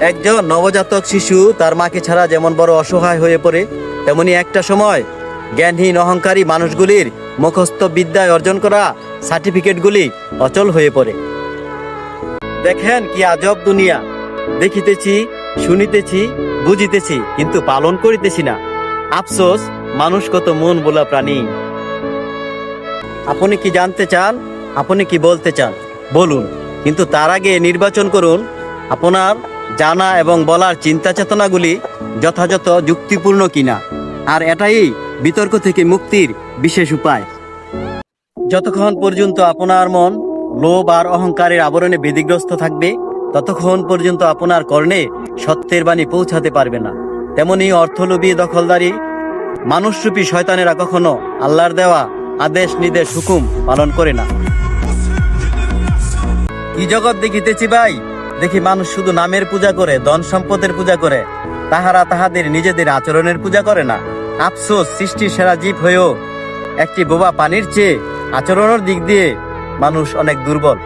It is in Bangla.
একজন নবজাতক শিশু তার মাকে ছাড়া যেমন বড় অসহায় হয়ে পড়ে, তেমনি একটা সময় জ্ঞানহীন অহংকারী মানুষগুলির মুখস্থ বিদ্যায় অর্জন করা সার্টিফিকেটগুলি অচল হয়ে পড়ে। দেখেন কি আজব দুনিয়া! দেখিতেছি, শুনিতেছি, বুঝিতেছি, কিন্তু পালন করিতেছি না। আফসোস, মানুষ কত মন বোলা প্রাণী। আপনি কি জানতে চান? আপনি কি বলতে চান? বলুন, কিন্তু তার আগে নির্বাচন করুন আপনার জানা এবং বলার চিন্তা চেতনাগুলি যথাযথ যুক্তিপূর্ণ কিনা। আর এটাই বিতর্ক থেকে মুক্তির বিশেষ উপায়। যতক্ষণ পর্যন্ত আপনার মন লোভ আর অহংকারের আবরণে বিধিগ্রস্ত থাকবে, ততক্ষণ পর্যন্ত আপনার কর্ণে সত্যের বাণী পৌঁছাতে পারবে না। তেমনি অর্থলোভী দখলদারি মানুষরূপী শয়তানেরা কখনো আল্লাহর দেওয়া আদেশ নির্দেশ হুকুম পালন করে না। কি জগৎ দেখিতেছি ভাই! দেখি মানুষ শুধু নামের পূজা করে, ধন সম্পদের পূজা করে, তাহারা তাহাদের নিজেদের আচরণের পূজা করে না। আফসোস, সৃষ্টির সেরা জীব হয়েও একটি বোবা পানির চেয়ে আচরণের দিক দিয়ে মানুষ অনেক দুর্বল।